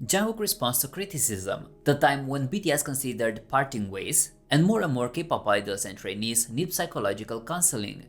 Jungkook responds to criticism, the time when BTS considered parting ways, and more K-pop idols and trainees need psychological counseling.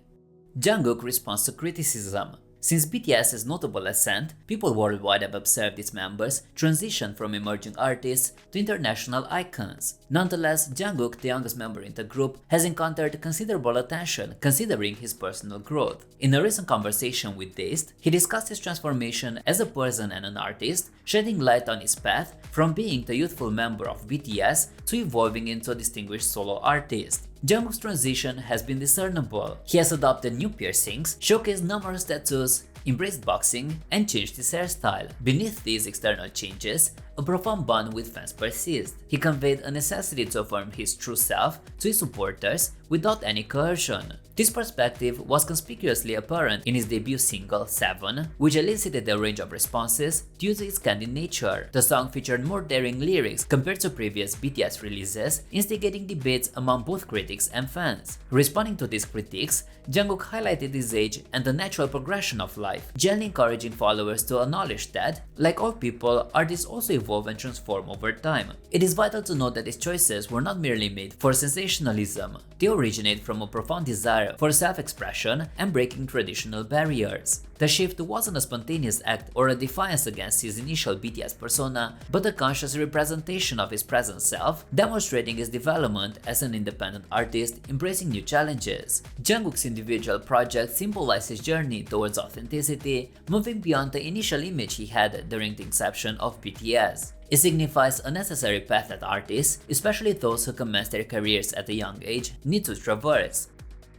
Jungkook responds to criticism. Since BTS's notable ascent, people worldwide have observed its members transition from emerging artists to international icons. Nonetheless, Jungkook, the youngest member in the group, has encountered considerable attention considering his personal growth. In a recent conversation with Dazed, he discussed his transformation as a person and an artist, shedding light on his path from being the youthful member of BTS to evolving into a distinguished solo artist. Jungkook's transition has been discernible. He has adopted new piercings, showcased numerous tattoos, embraced boxing, and changed his hairstyle. Beneath these external changes, a profound bond with fans persists. He conveyed a necessity to affirm his true self to his supporters without any coercion. This perspective was conspicuously apparent in his debut single, 7, which elicited a range of responses due to its candid nature. The song featured more daring lyrics compared to previous BTS releases, instigating debates among both critics and fans. Responding to these critiques, Jungkook highlighted his age and the natural progression of life, gently encouraging followers to acknowledge that, like all people, artists also evolve and transform over time. It is vital to note that his choices were not merely made for sensationalism. They originate from a profound desire for self-expression and breaking traditional barriers. The shift wasn't a spontaneous act or a defiance against his initial BTS persona, but a conscious representation of his present self, demonstrating his development as an independent artist embracing new challenges. Jungkook's individual project symbolized his journey towards authenticity, moving beyond the initial image he had during the inception of BTS. It signifies a necessary path that artists, especially those who commence their careers at a young age, need to traverse.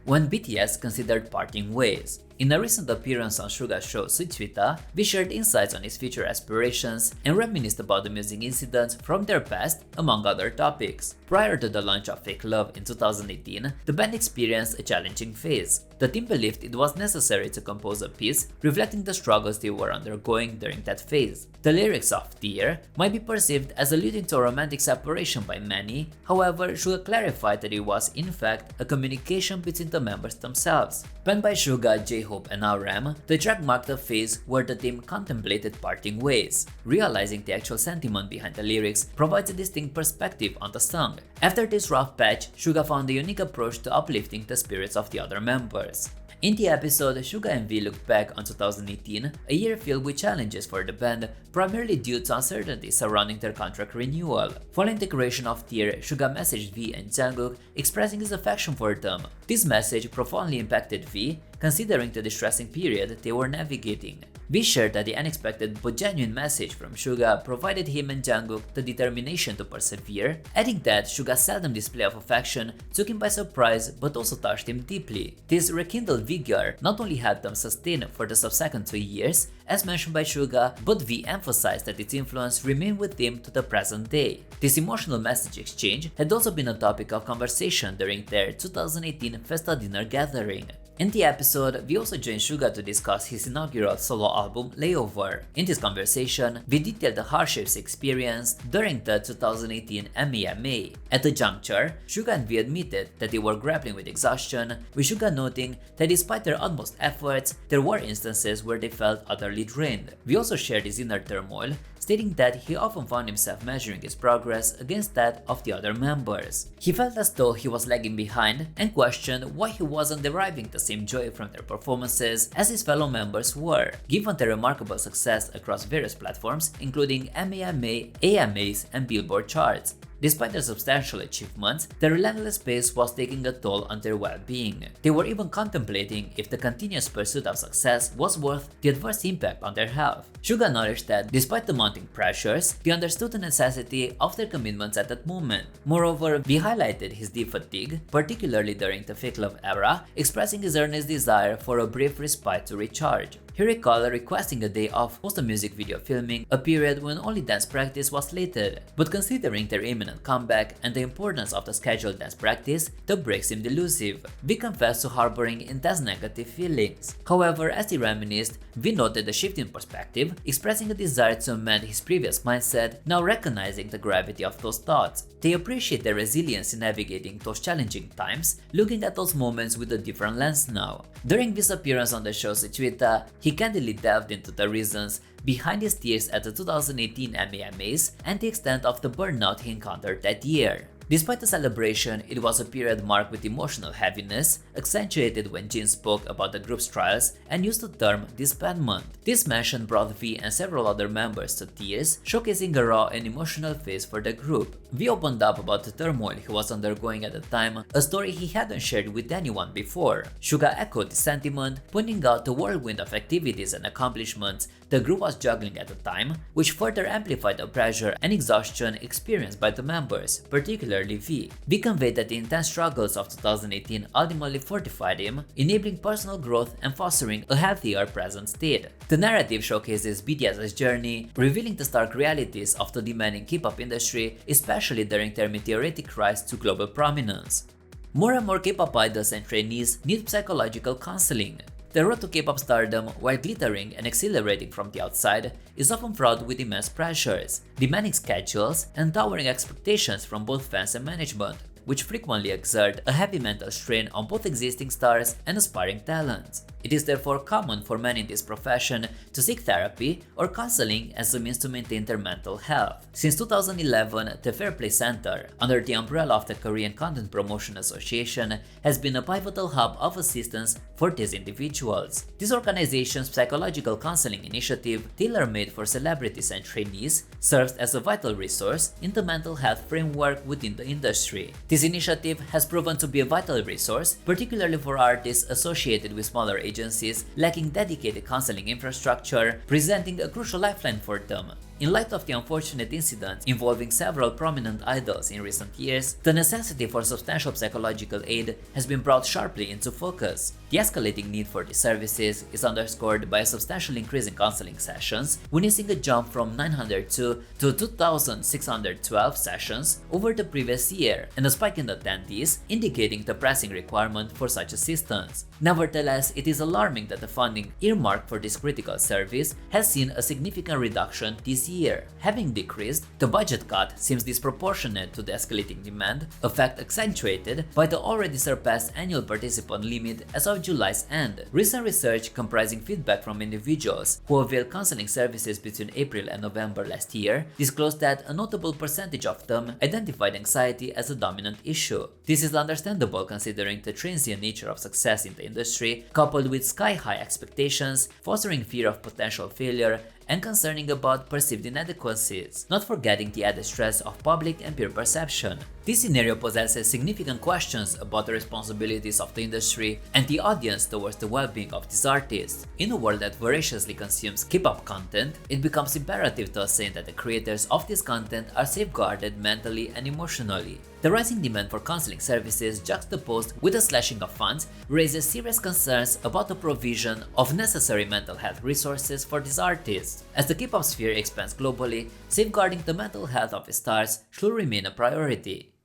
When BTS considered parting ways. In a recent appearance on Suga's show Sweet Sweeta, we shared insights on his future aspirations and reminisced about the amusing incidents from their past, among other topics. Prior to the launch of Fake Love in 2018, the band experienced a challenging phase. The team believed it was necessary to compose a piece reflecting the struggles they were undergoing during that phase. The lyrics of Tear might be perceived as alluding to a romantic separation by many, however, Suga clarified that it was in fact a communication between the members themselves. Penned by Suga, J-Hope, and RM, the track marked a phase where the team contemplated parting ways. Realizing the actual sentiment behind the lyrics provides a distinct perspective on the song. After this rough patch, Suga found a unique approach to uplifting the spirits of the other members. In the episode, Suga and V looked back on 2018, a year filled with challenges for the band, primarily due to uncertainty surrounding their contract renewal. Following the creation of Tear, Suga messaged V and Jungkook, expressing his affection for them. This message profoundly impacted V, considering the distressing period they were navigating. V shared that the unexpected but genuine message from Suga provided him and Jungkook the determination to persevere, adding that Suga's seldom display of affection took him by surprise but also touched him deeply. This rekindled vigor not only helped them sustain for the subsequent 2 years, as mentioned by Suga, but V emphasized that its influence remained with him to the present day. This emotional message exchange had also been a topic of conversation during their 2018 Festa dinner gathering. In the episode, we also joined Suga to discuss his inaugural solo album, Layover. In this conversation, we detailed the hardships experienced during the 2018 MEMA. At the juncture, Suga and V admitted that they were grappling with exhaustion, with Suga noting that despite their utmost efforts, there were instances where they felt utterly drained. We also shared his inner turmoil, stating that he often found himself measuring his progress against that of the other members. He felt as though he was lagging behind and questioned why he wasn't deriving the same joy from their performances as his fellow members were, given their remarkable success across various platforms including MEMA, AMAs, and Billboard charts. Despite their substantial achievements, their relentless pace was taking a toll on their well-being. They were even contemplating if the continuous pursuit of success was worth the adverse impact on their health. Suga acknowledged that, despite the mounting pressures, he understood the necessity of their commitments at that moment. Moreover, he highlighted his deep fatigue, particularly during the Fake Love era, expressing his earnest desire for a brief respite to recharge. He recalled requesting a day off post a music video filming, a period when only dance practice was slated. But considering their imminent comeback and the importance of the scheduled dance practice, the break seemed elusive. V confessed to harboring intense negative feelings. However, as he reminisced, V noted the shift in perspective, expressing a desire to amend his previous mindset, now recognizing the gravity of those thoughts. They appreciate their resilience in navigating those challenging times, looking at those moments with a different lens now. During his appearance on the show Sweet Sweeta, He candidly delved into the reasons behind his tears at the 2018 MAMAs and the extent of the burnout he encountered that year. Despite the celebration, it was a period marked with emotional heaviness, accentuated when Jin spoke about the group's trials and used the term disbandment. This mention brought V and several other members to tears, showcasing a raw and emotional face for the group. V opened up about the turmoil he was undergoing at the time, a story he hadn't shared with anyone before. Suga echoed the sentiment, pointing out the whirlwind of activities and accomplishments the group was juggling at the time, which further amplified the pressure and exhaustion experienced by the members, particularly V. V conveyed that the intense struggles of 2018 ultimately fortified him, enabling personal growth and fostering a healthier present state. The narrative showcases BTS's journey, revealing the stark realities of the demanding K-pop industry, especially during their meteoric rise to global prominence. More and more K-pop idols and trainees need psychological counseling. The road to K-pop stardom, while glittering and exhilarating from the outside, is often fraught with immense pressures, demanding schedules, and towering expectations from both fans and management, which frequently exert a heavy mental strain on both existing stars and aspiring talents. It is therefore common for men in this profession to seek therapy or counseling as a means to maintain their mental health. Since 2011, the Fair Play Center, under the umbrella of the Korean Content Promotion Association, has been a pivotal hub of assistance for these individuals. This organization's psychological counseling initiative, tailor-made for celebrities and trainees, serves as a vital resource in the mental health framework within the industry. This initiative has proven to be a vital resource, particularly for artists associated with smaller agencies lacking dedicated counseling infrastructure, presenting a crucial lifeline for them. In light of the unfortunate incidents involving several prominent idols in recent years, the necessity for substantial psychological aid has been brought sharply into focus. The escalating need for these services is underscored by a substantial increase in counseling sessions, witnessing a jump from 902 to 2,612 sessions over the previous year, and a spike in attendees, indicating the pressing requirement for such assistance. Nevertheless, it is alarming that the funding earmarked for this critical service has seen a significant reduction this year. Having decreased, the budget cut seems disproportionate to the escalating demand, a fact accentuated by the already surpassed annual participant limit as of July's end. Recent research comprising feedback from individuals who availed counseling services between April and November last year disclosed that a notable percentage of them identified anxiety as a dominant issue. This is understandable considering the transient nature of success in the industry, coupled with sky-high expectations, fostering fear of potential failure, and concerning about perceived inadequacies, not forgetting the added stress of public and peer perception. This scenario possesses significant questions about the responsibilities of the industry and the audience towards the well-being of these artists. In a world that voraciously consumes K-pop content, it becomes imperative to ascertain that the creators of this content are safeguarded mentally and emotionally. The rising demand for counseling services juxtaposed with a slashing of funds raises serious concerns about the provision of necessary mental health resources for these artists. As the K-pop sphere expands globally, safeguarding the mental health of its stars should remain a priority.